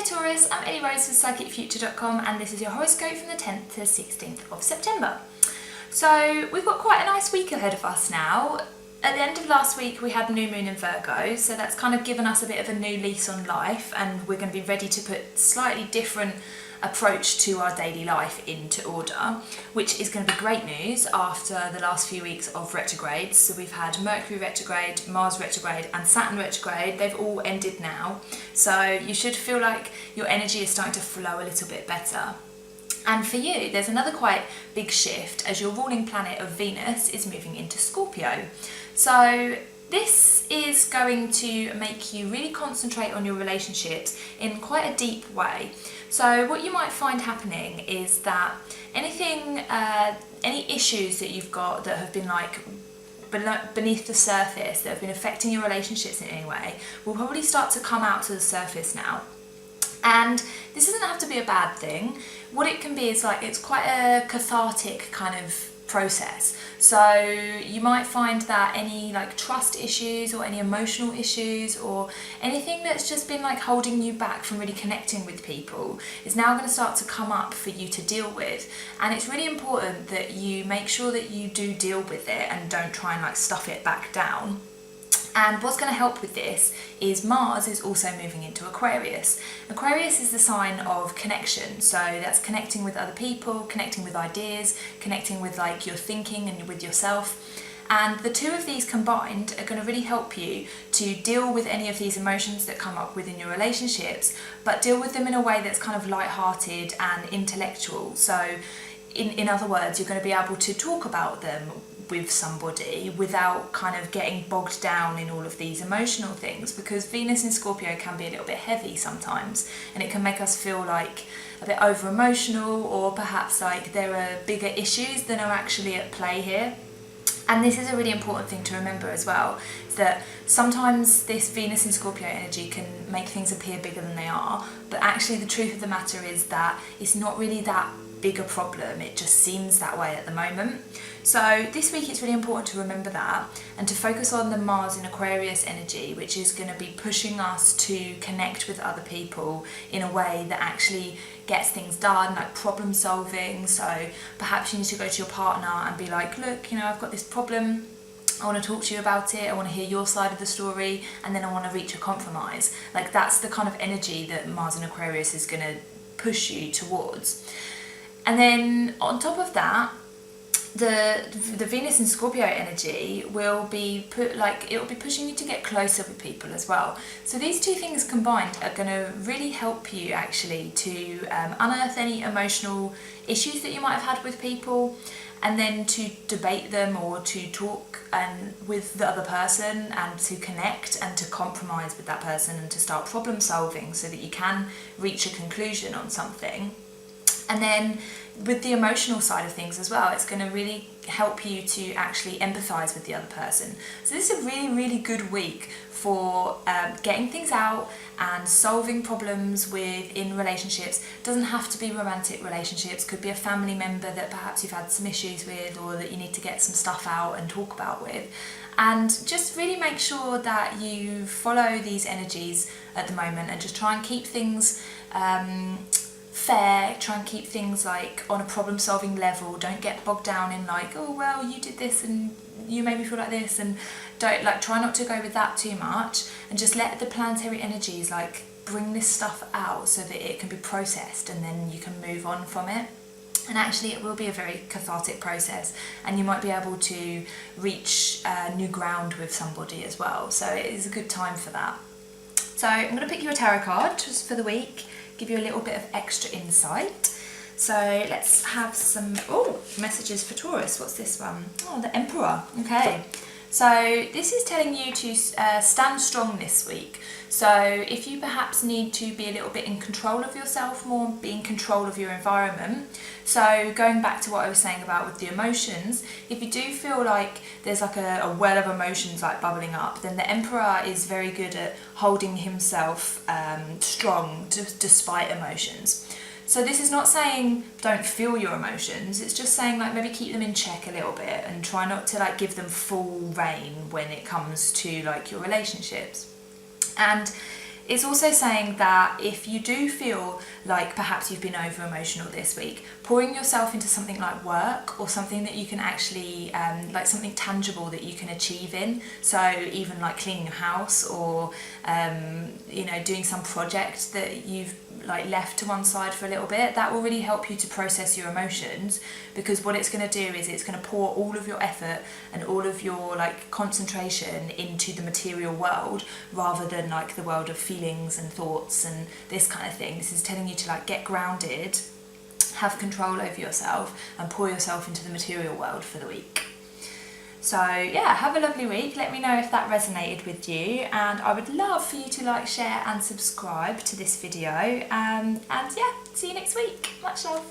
Taurus, I'm Ellie Rose with PsychicFuture.com and this is your horoscope from the 10th to 16th of September. So we've got quite a nice week ahead of us now. At the end of last week we had new moon in Virgo, so that's kind of given us a bit of a new lease on life, and we're going to be ready to put slightly different approach to our daily life into order, which is going to be great news after the last few weeks of retrogrades. So we've had Mercury retrograde, Mars retrograde and Saturn retrograde. They've all ended now, so you should feel like your energy is starting to flow a little bit better. And for you, there's another quite big shift as your ruling planet of Venus is moving into Scorpio. So this is going to make you really concentrate on your relationships in quite a deep way. So what you might find happening is that any issues that you've got that have been like beneath the surface, that have been affecting your relationships in any way, will probably start to come out to the surface now. And this doesn't have to be a bad thing. What it can be is like, it's quite a cathartic kind of process. So you might find that any like trust issues or any emotional issues or anything that's just been like holding you back from really connecting with people is now going to start to come up for you to deal with. And it's really important that you make sure that you do deal with it and don't try and like stuff it back down. And what's going to help with this is Mars is also moving into Aquarius. Aquarius is the sign of connection, so that's connecting with other people, connecting with ideas, connecting with like your thinking and with yourself. And the two of these combined are going to really help you to deal with any of these emotions that come up within your relationships, but deal with them in a way that's kind of light-hearted and intellectual. So in other words, you're going to be able to talk about them with somebody without kind of getting bogged down in all of these emotional things, because Venus in Scorpio can be a little bit heavy sometimes, and it can make us feel like a bit over emotional, or perhaps like there are bigger issues than are actually at play here. And this is a really important thing to remember as well, is that sometimes this Venus in Scorpio energy can make things appear bigger than they are, but actually the truth of the matter is that it's not really that big a problem, it just seems that way at the moment. So this week it's really important to remember that and to focus on the Mars in Aquarius energy, which is going to be pushing us to connect with other people in a way that actually gets things done, like problem solving. So perhaps you need to go to your partner and be like, look, you know, I've got this problem, I want to talk to you about it, I want to hear your side of the story, and then I want to reach a compromise. Like that's the kind of energy that Mars in Aquarius is going to push you towards. And then on top of that, the Venus in Scorpio energy will be it will be pushing you to get closer with people as well. So these two things combined are going to really help you actually to unearth any emotional issues that you might have had with people, and then to debate them or to talk with the other person and to connect and to compromise with that person and to start problem solving so that you can reach a conclusion on something. And then with the emotional side of things as well, it's going to really help you to actually empathise with the other person. So this is a really, really good week for getting things out and solving problems within relationships. It doesn't have to be romantic relationships, could be a family member that perhaps you've had some issues with or that you need to get some stuff out and talk about with. And just really make sure that you follow these energies at the moment and just try and keep things fair, try and keep things like on a problem solving level. Don't get bogged down in like, oh well, you did this and you made me feel like this, and don't like, try not to go with that too much, and just let the planetary energies like bring this stuff out so that it can be processed and then you can move on from it. And actually it will be a very cathartic process, and you might be able to reach new ground with somebody as well, so it is a good time for that. So I'm going to pick you a tarot card just for the week, give you a little bit of extra insight. So let's have some messages for Taurus. What's this one? Oh, the Emperor. Okay, so this is telling you to stand strong this week. So if you perhaps need to be a little bit in control of yourself more, be in control of your environment. So going back to what I was saying about with the emotions, if you do feel like there's like a well of emotions like bubbling up, then the Emperor is very good at holding himself strong despite emotions. So this is not saying don't feel your emotions, it's just saying like maybe keep them in check a little bit and try not to like give them full reign when it comes to like your relationships. And It's also saying that if you do feel like perhaps you've been over emotional this week, pouring yourself into something like work or something that you can actually, like something tangible that you can achieve in. So even like cleaning your house or, you know, doing some project that you've like left to one side for a little bit, that will really help you to process your emotions, because what it's going to do is it's going to pour all of your effort and all of your like concentration into the material world rather than like the world of feelings and thoughts and this kind of thing. This is telling you to like get grounded, have control over yourself and pour yourself into the material world for the week. So yeah, have a lovely week. Let me know if that resonated with you, and I would love for you to like, share and subscribe to this video, and yeah, see you next week. Much love.